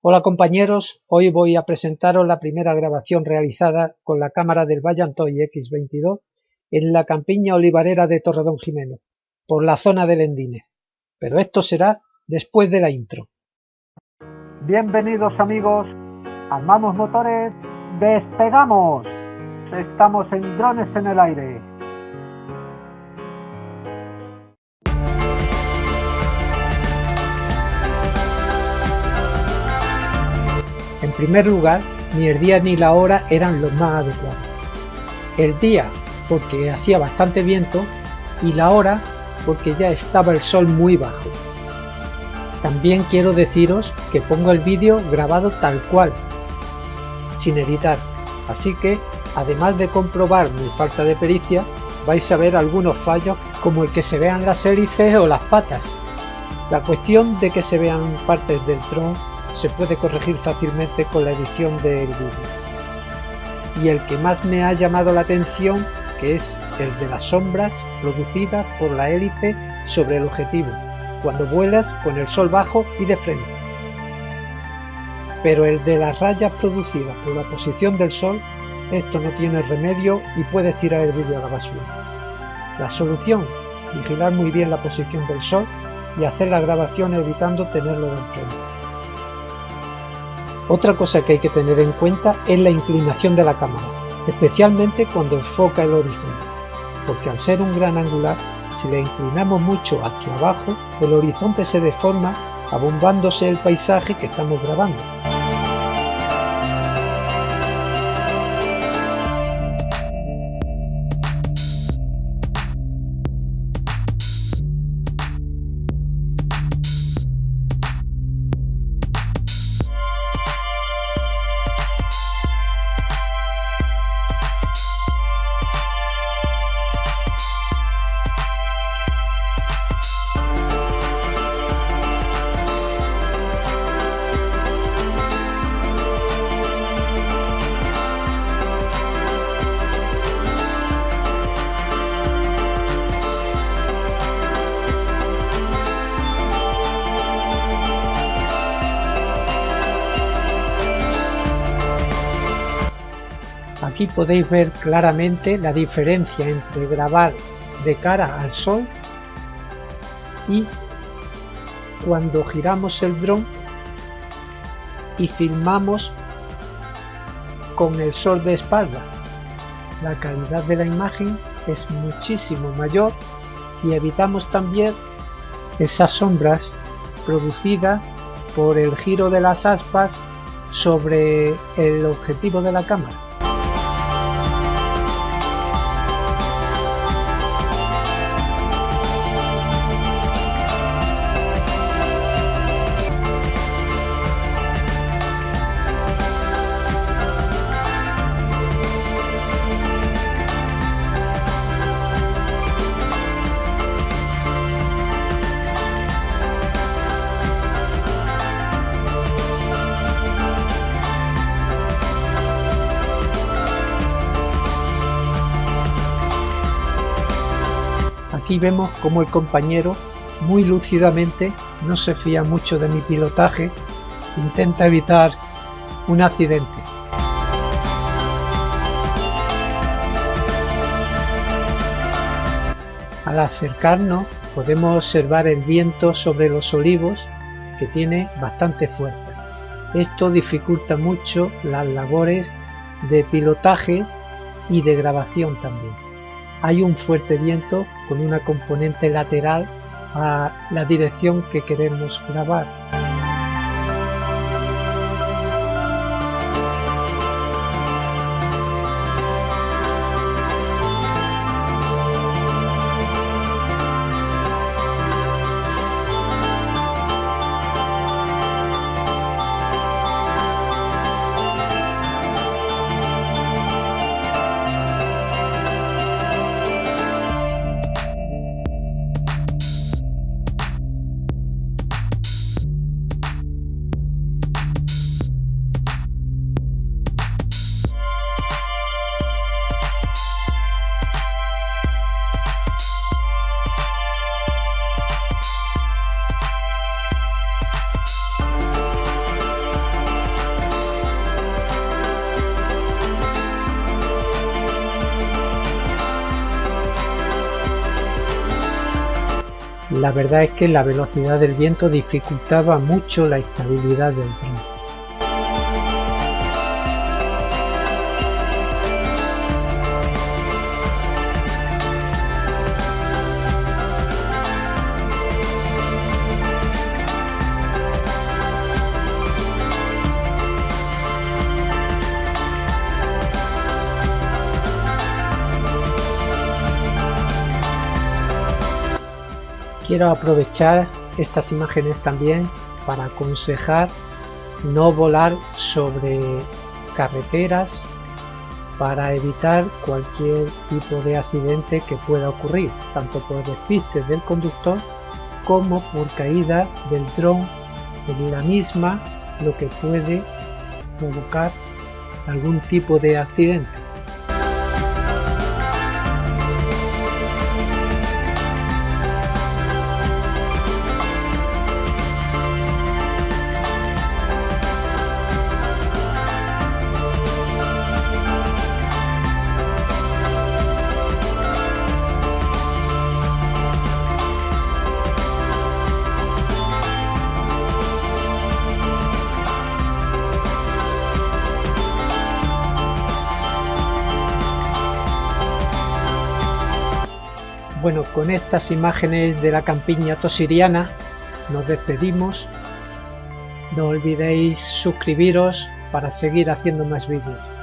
Hola compañeros, hoy voy a presentaros la primera grabación realizada con la cámara del Vaillant Toy X22 en la campiña olivarera de Torredonjimeno, por la zona del Endine. Pero esto será después de la intro. Bienvenidos amigos, armamos motores, despegamos. Estamos en drones en el aire. En primer lugar, ni el día ni la hora eran los más adecuados. El día porque hacía bastante viento y la hora porque ya estaba el sol muy bajo. También quiero deciros que pongo el vídeo grabado tal cual, sin editar, así que además de comprobar mi falta de pericia, vais a ver algunos fallos como el que se vean las hélices o las patas. La cuestión de que se vean partes del dron se puede corregir fácilmente con la edición del vídeo. Y el que más me ha llamado la atención, que es el de las sombras producidas por la hélice sobre el objetivo, cuando vuelas con el sol bajo y de frente. Pero el de las rayas producidas por la posición del sol, esto no tiene remedio y puedes tirar el vídeo a la basura. La solución, vigilar muy bien la posición del sol y hacer la grabación evitando tenerlo de enfrente. Otra cosa que hay que tener en cuenta es la inclinación de la cámara, especialmente cuando enfoca el horizonte, porque al ser un gran angular, si la inclinamos mucho hacia abajo, el horizonte se deforma abombándose el paisaje que estamos grabando. Aquí podéis ver claramente la diferencia entre grabar de cara al sol y cuando giramos el dron y filmamos con el sol de espalda. La calidad de la imagen es muchísimo mayor y evitamos también esas sombras producidas por el giro de las aspas sobre el objetivo de la cámara. Aquí vemos cómo el compañero, muy lúcidamente, no se fía mucho de mi pilotaje, intenta evitar un accidente. Al acercarnos podemos observar el viento sobre los olivos, que tiene bastante fuerza. Esto dificulta mucho las labores de pilotaje y de grabación también. Hay un fuerte viento con una componente lateral a la dirección que queremos grabar. la verdad es que la velocidad del viento dificultaba mucho la estabilidad del dron. Quiero aprovechar estas imágenes también para aconsejar no volar sobre carreteras para evitar cualquier tipo de accidente que pueda ocurrir, tanto por despistes del conductor como por caída del dron en la misma, lo que puede provocar algún tipo de accidente. Bueno, con estas imágenes de la campiña tosiriana nos despedimos. No olvidéis suscribiros para seguir haciendo más vídeos.